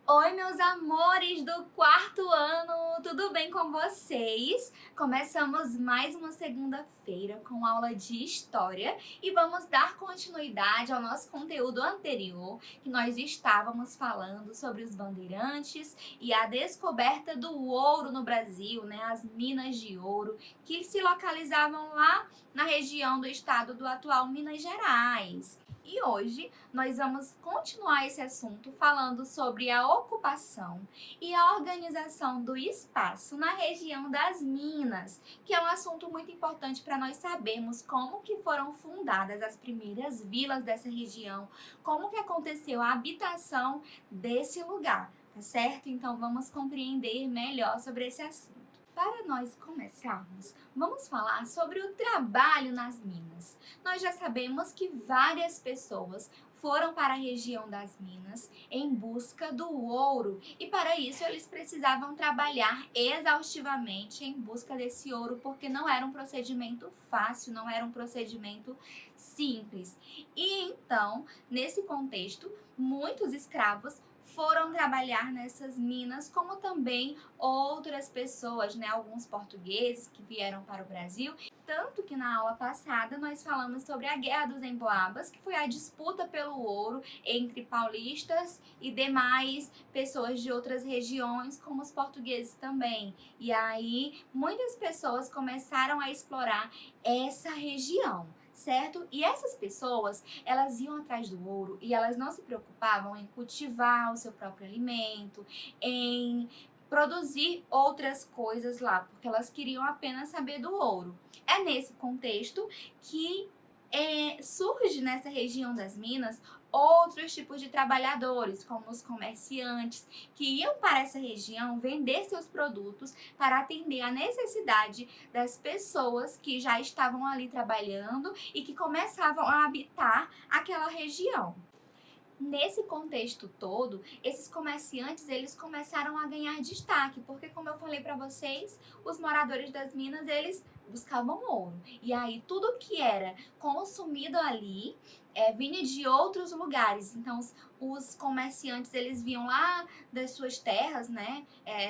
Oi, meus amores do quarto ano, tudo bem com vocês? Começamos mais uma segunda-feira com aula de História e vamos dar continuidade ao nosso conteúdo anterior, que nós estávamos falando sobre os bandeirantes e a descoberta do ouro no Brasil, né? As minas de ouro que se localizavam lá na região do estado do atual Minas Gerais. E hoje nós vamos continuar esse assunto falando sobre a ocupação e a organização do espaço na região das minas, que é um assunto muito importante para nós sabermos como que foram fundadas as primeiras vilas dessa região, como que aconteceu a habitação desse lugar, tá certo? Então vamos compreender melhor sobre esse assunto. Para nós começarmos, vamos falar sobre o trabalho nas minas. Nós já sabemos que várias pessoas foram para a região das minas em busca do ouro e para isso eles precisavam trabalhar exaustivamente em busca desse ouro porque não era um procedimento fácil, não era um procedimento simples. E então, nesse contexto, muitos escravos foram trabalhar nessas minas, como também outras pessoas, né? Alguns portugueses que vieram para o Brasil. Tanto que na aula passada nós falamos sobre a Guerra dos Emboabas, que foi a disputa pelo ouro entre paulistas e demais pessoas de outras regiões, como os portugueses também. E aí muitas pessoas começaram a explorar essa região, certo? E essas pessoas, elas iam atrás do ouro e elas não se preocupavam em cultivar o seu próprio alimento, em produzir outras coisas lá, porque elas queriam apenas saber do ouro. É nesse contexto que surge nessa região das minas outros tipos de trabalhadores, como os comerciantes, que iam para essa região vender seus produtos para atender a necessidade das pessoas que já estavam ali trabalhando e que começavam a habitar aquela região. Nesse contexto todo, esses comerciantes eles começaram a ganhar destaque, porque como eu falei para vocês, os moradores das minas eles buscavam ouro. E aí tudo que era consumido ali vinha de outros lugares. Então os comerciantes eles vinham lá das suas terras, né,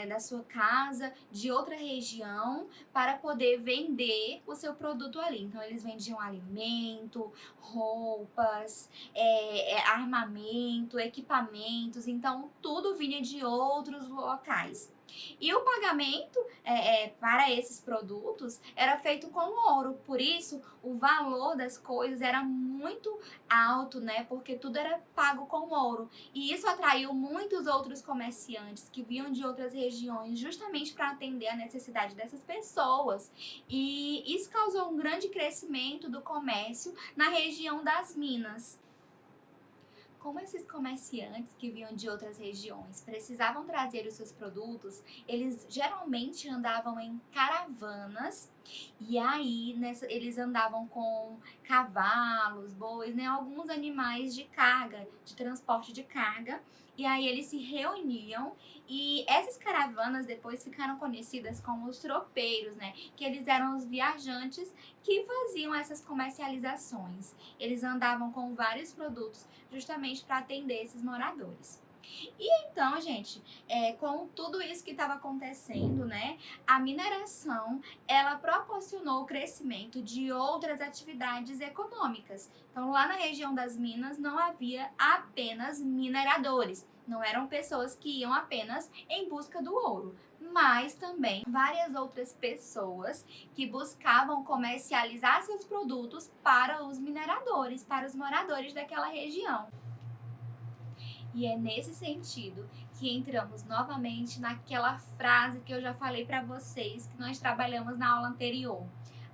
da sua casa, de outra região, para poder vender o seu produto ali. Então eles vendiam alimento, roupas, armamento, equipamentos, então tudo vinha de outros locais. E o pagamento para esses produtos era feito com ouro, por isso o valor das coisas era muito alto, né? Porque tudo era pago com ouro. E isso atraiu muitos outros comerciantes que vinham de outras regiões justamente para atender a necessidade dessas pessoas. E isso causou um grande crescimento do comércio na região das minas. Como esses comerciantes que vinham de outras regiões precisavam trazer os seus produtos, eles geralmente andavam em caravanas e aí eles andavam com cavalos, bois, né, alguns animais de carga, de transporte de carga. E aí eles se reuniam e essas caravanas depois ficaram conhecidas como os tropeiros, né? Que eles eram os viajantes que faziam essas comercializações. Eles andavam com vários produtos justamente para atender esses moradores. E então, gente, com tudo isso que estava acontecendo, né, a mineração, ela proporcionou o crescimento de outras atividades econômicas. Então, lá na região das minas não havia apenas mineradores, não eram pessoas que iam apenas em busca do ouro, mas também várias outras pessoas que buscavam comercializar seus produtos para os mineradores, para os moradores daquela região. E é nesse sentido que entramos novamente naquela frase que eu já falei para vocês, que nós trabalhamos na aula anterior,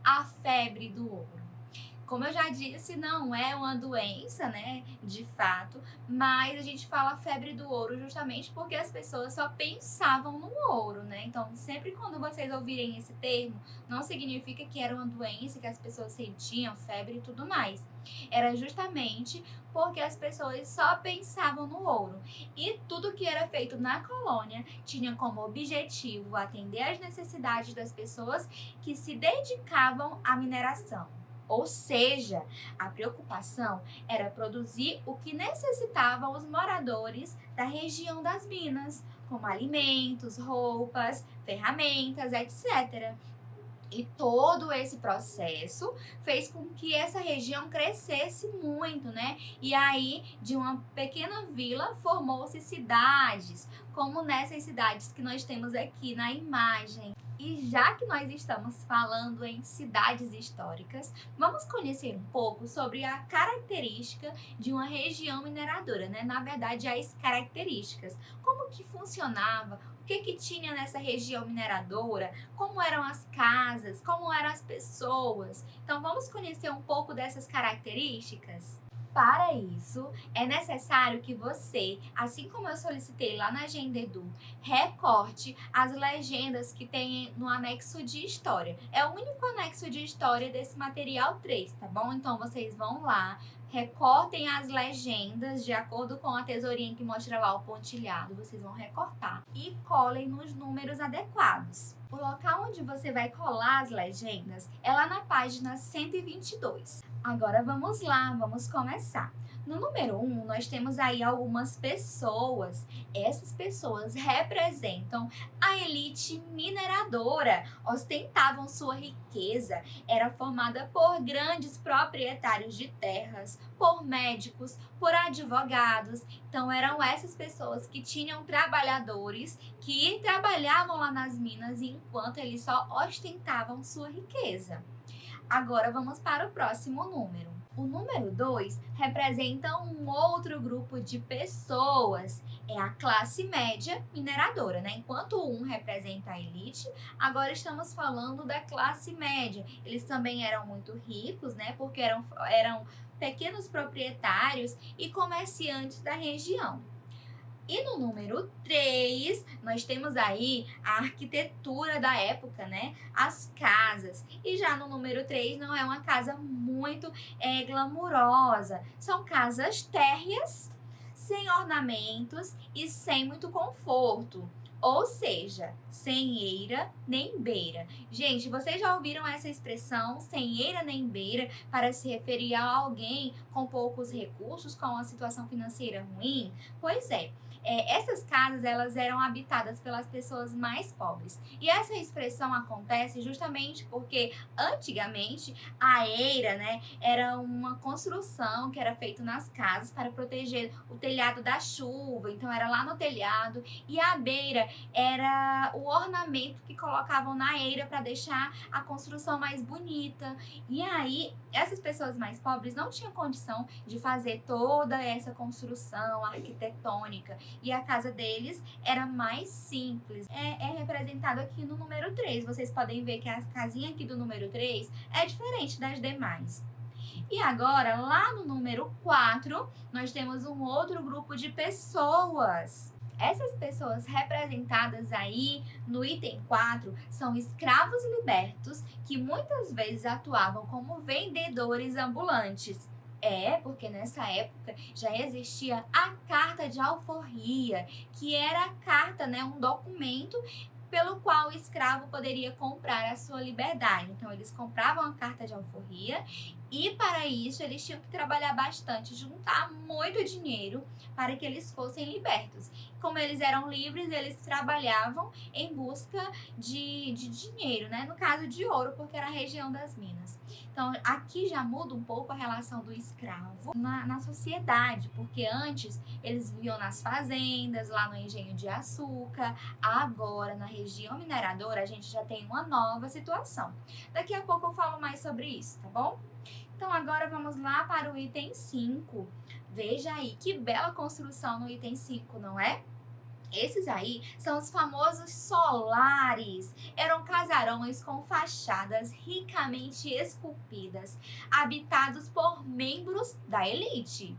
a febre do ouro. Como eu já disse, não é uma doença, né, de fato, mas a gente fala febre do ouro justamente porque as pessoas só pensavam no ouro, né? Então, sempre quando vocês ouvirem esse termo, não significa que era uma doença, que as pessoas sentiam febre e tudo mais. Era justamente porque as pessoas só pensavam no ouro. E tudo que era feito na colônia tinha como objetivo atender às necessidades das pessoas que se dedicavam à mineração. Ou seja, a preocupação era produzir o que necessitavam os moradores da região das minas, como alimentos, roupas, ferramentas, etc. E todo esse processo fez com que essa região crescesse muito, né? E aí, de uma pequena vila, formou-se cidades, como nessas cidades que nós temos aqui na imagem. E já que nós estamos falando em cidades históricas, vamos conhecer um pouco sobre a característica de uma região mineradora, né? Na verdade, as características. Como que funcionava? O que tinha nessa região mineradora? Como eram as casas? Como eram as pessoas? Então, vamos conhecer um pouco dessas características? Para isso, é necessário que você, assim como eu solicitei lá na Agenda Edu, recorte as legendas que tem no anexo de história. É o único anexo de história desse material 3, tá bom? Então, vocês vão lá, recortem as legendas de acordo com a tesourinha que mostra lá o pontilhado. Vocês vão recortar e colhem nos números adequados. O local onde você vai colar as legendas é lá na página 122. Agora vamos lá, vamos começar. No número 1, nós temos aí algumas pessoas. Essas pessoas representam a elite mineradora, ostentavam sua riqueza, era formada por grandes proprietários de terras, por médicos, por advogados. Então eram essas pessoas que tinham trabalhadores que trabalhavam lá nas minas enquanto eles só ostentavam sua riqueza. Agora vamos para o próximo número. O número 2 representa um outro grupo de pessoas, é a classe média mineradora, né? Enquanto o 1 representa a elite, agora estamos falando da classe média. Eles também eram muito ricos, né? Porque eram pequenos proprietários e comerciantes da região. E no número 3, nós temos aí a arquitetura da época, né? As casas. E já no número 3 não é uma casa muito glamurosa. São casas térreas, sem ornamentos e sem muito conforto. Ou seja, sem eira nem beira. Gente, vocês já ouviram essa expressão, sem eira nem beira, para se referir a alguém com poucos recursos, com uma situação financeira ruim? Pois é. Essas casas elas eram habitadas pelas pessoas mais pobres. E essa expressão acontece justamente porque antigamente a eira, né, era uma construção que era feita nas casas para proteger o telhado da chuva. Então era lá no telhado, e a beira era o ornamento que colocavam na eira para deixar a construção mais bonita. E aí essas pessoas mais pobres não tinham condição de fazer toda essa construção arquitetônica. E a casa deles era mais simples. É representado aqui no número 3. Vocês podem ver que a casinha aqui do número 3 é diferente das demais. E agora, lá no número 4, nós temos um outro grupo de pessoas. Essas pessoas representadas aí no item 4 são escravos libertos que muitas vezes atuavam como vendedores ambulantes. Porque nessa época já existia a carta de alforria, que era a carta, né, um documento pelo qual o escravo poderia comprar a sua liberdade. Então, eles compravam a carta de alforria e, para isso, eles tinham que trabalhar bastante, juntar muito dinheiro para que eles fossem libertos. Como eles eram livres, eles trabalhavam em busca de dinheiro, né? No caso de ouro, porque era a região das minas. Então, aqui já muda um pouco a relação do escravo na sociedade, porque antes eles viviam nas fazendas, lá no engenho de açúcar. Agora, na região mineradora, a gente já tem uma nova situação. Daqui a pouco eu falo mais sobre isso, tá bom? Então, agora vamos lá para o item 5. Veja aí que bela construção no item 5, não é? Esses aí são os famosos solares. Eram casarões com fachadas ricamente esculpidas, habitados por membros da elite.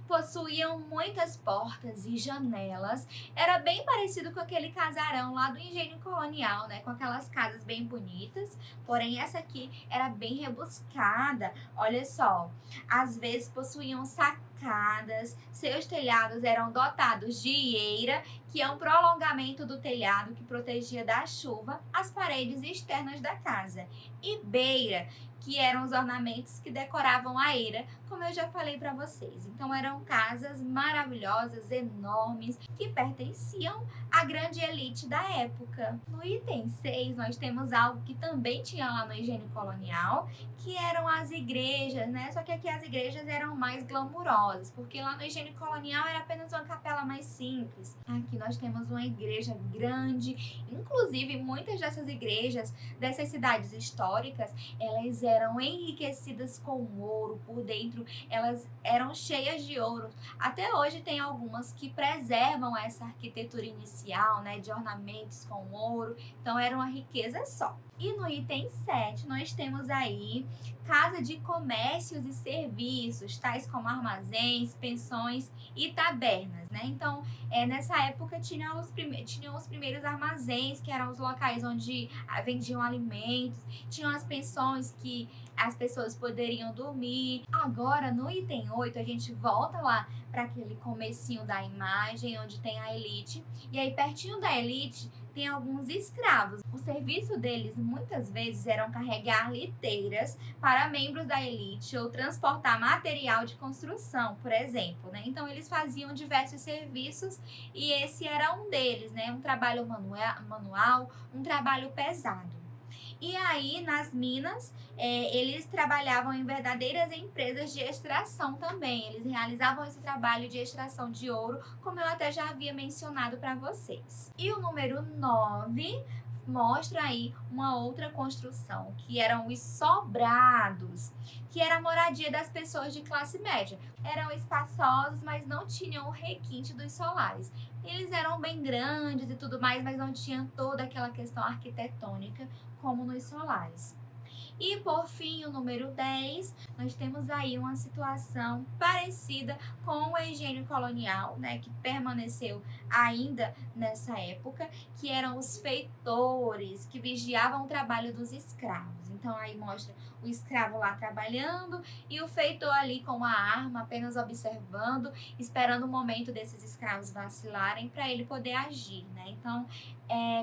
Possuíam muitas portas e janelas. Era bem parecido com aquele casarão lá do engenho colonial, né? Com aquelas casas bem bonitas. Porém, essa aqui era bem rebuscada. Olha só, às vezes possuíam sacadas escadas, seus telhados eram dotados de eira, que é um prolongamento do telhado que protegia da chuva as paredes externas da casa, e beira, que eram os ornamentos que decoravam a eira, como eu já falei para vocês. Então eram casas maravilhosas, enormes, que pertenciam à grande elite da época. No item 6, nós temos algo que também tinha lá no Higiene Colonial, que eram as igrejas, né? Só que aqui as igrejas eram mais glamurosas, porque lá no Higiene Colonial era apenas uma capela mais simples. Aqui nós temos uma igreja grande, inclusive muitas dessas igrejas, dessas cidades históricas, elas eram enriquecidas com ouro por dentro, elas eram cheias de ouro. Até hoje tem algumas que preservam essa arquitetura inicial, né, de ornamentos com ouro, então era uma riqueza só. E no item 7, nós temos aí casa de comércios e serviços, tais como armazéns, pensões e tabernas, né? Então, nessa época tinham os primeiros armazéns, que eram os locais onde vendiam alimentos, tinham as pensões que as pessoas poderiam dormir. Agora, no item 8, a gente volta lá para aquele comecinho da imagem, onde tem a elite, e aí pertinho da elite tem alguns escravos. O serviço deles muitas vezes eram carregar liteiras para membros da elite ou transportar material de construção, por exemplo, né? Então eles faziam diversos serviços e esse era um deles, né? Um trabalho manual, um trabalho pesado. E aí, nas minas, eles trabalhavam em verdadeiras empresas de extração também. Eles realizavam esse trabalho de extração de ouro, como eu até já havia mencionado para vocês. E o número 9 mostra aí uma outra construção, que eram os sobrados, que era a moradia das pessoas de classe média. Eram espaçosos, mas não tinham o requinte dos solares. Eles eram bem grandes e tudo mais, mas não tinham toda aquela questão arquitetônica como nos solares. E por fim, o número 10, nós temos aí uma situação parecida com o higiene colonial, né, que permaneceu ainda nessa época, que eram os feitores, que vigiavam o trabalho dos escravos. Então aí mostra o escravo lá trabalhando e o feitor ali com a arma, apenas observando, esperando o momento desses escravos vacilarem para ele poder agir, né? Então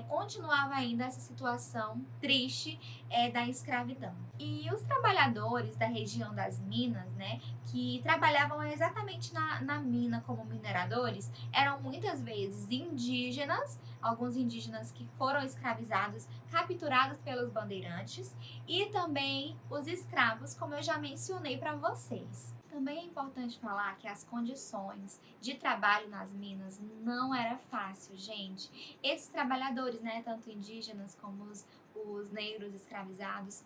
continuava ainda essa situação triste da escravidão. E os trabalhadores da região das minas, né, que trabalhavam exatamente na mina como mineradores, eram muitas vezes indígenas, alguns indígenas que foram escravizados, capturados pelos bandeirantes, e também os escravos, como eu já mencionei para vocês. Também é importante falar que as condições de trabalho nas minas não era fácil, gente. Esses trabalhadores, né, tanto indígenas como os negros escravizados,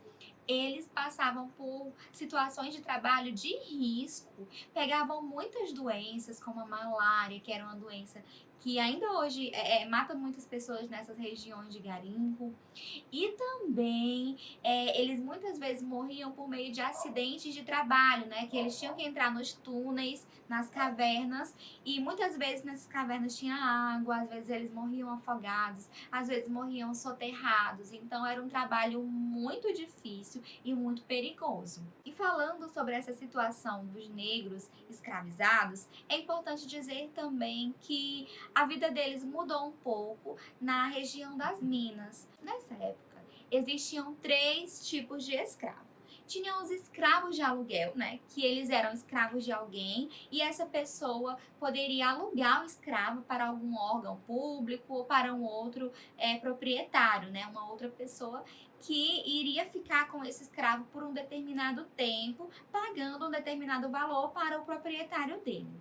eles passavam por situações de trabalho de risco, pegavam muitas doenças, como a malária, que era uma doença que ainda hoje mata muitas pessoas nessas regiões de garimpo. E também eles muitas vezes morriam por meio de acidentes de trabalho, né? Que eles tinham que entrar nos túneis, nas cavernas, e muitas vezes nessas cavernas tinha água, às vezes eles morriam afogados, às vezes morriam soterrados. Então era um trabalho muito difícil e muito perigoso. E falando sobre essa situação dos negros escravizados, é importante dizer também que a vida deles mudou um pouco na região das minas. Nessa época, existiam 3 tipos de escravos. Tinham os escravos de aluguel, né? Que eles eram escravos de alguém e essa pessoa poderia alugar o escravo para algum órgão público ou para um outro proprietário, né? Uma outra pessoa que iria ficar com esse escravo por um determinado tempo, pagando um determinado valor para o proprietário dele.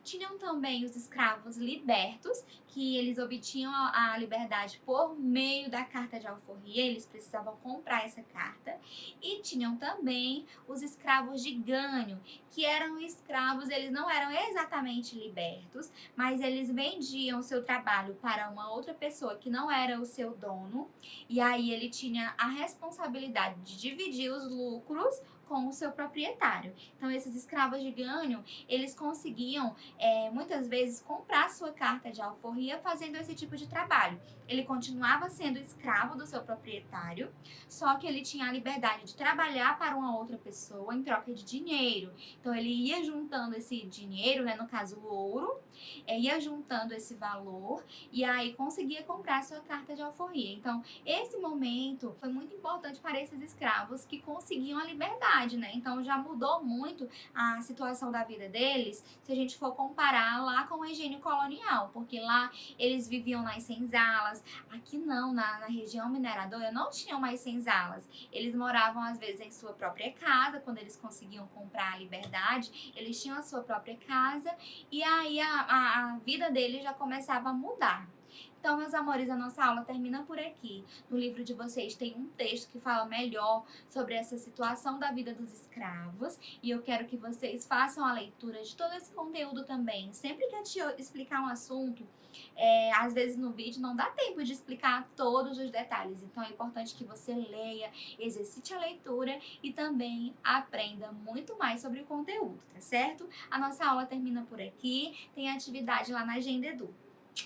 Tinham também os escravos libertos, que eles obtinham a liberdade por meio da carta de alforria, eles precisavam comprar essa carta. E tinham também os escravos de ganho, que eram escravos, eles não eram exatamente libertos, mas eles vendiam o seu trabalho para uma outra pessoa que não era o seu dono, e aí ele tinha a responsabilidade de dividir os lucros com o seu proprietário. Então, esses escravos de ganho, eles conseguiam, muitas vezes, comprar sua carta de alforria fazendo esse tipo de trabalho. ele continuava sendo escravo do seu proprietário, só que ele tinha a liberdade de trabalhar para uma outra pessoa em troca de dinheiro. Então ele ia juntando esse dinheiro, né, no caso o ouro, ia juntando esse valor e aí conseguia comprar sua carta de alforria. Então esse momento foi muito importante para esses escravos que conseguiam a liberdade, né? Então já mudou muito a situação da vida deles se a gente for comparar lá com o regime colonial, porque lá eles viviam nas senzalas. Aqui não, na região mineradora não tinham mais senzalas. Eles moravam às vezes em sua própria casa, quando eles conseguiam comprar a liberdade, eles tinham a sua própria casa e aí a vida deles já começava a mudar. Então, meus amores, a nossa aula termina por aqui. No livro de vocês tem um texto que fala melhor sobre essa situação da vida dos escravos. E eu quero que vocês façam a leitura de todo esse conteúdo também. Sempre que a tia explicar um assunto, às vezes no vídeo não dá tempo de explicar todos os detalhes. Então, é importante que você leia, exercite a leitura e também aprenda muito mais sobre o conteúdo, tá certo? A nossa aula termina por aqui. Tem atividade lá na Agenda Edu.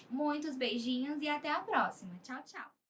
Muitos beijinhos e até a próxima. Tchau, tchau!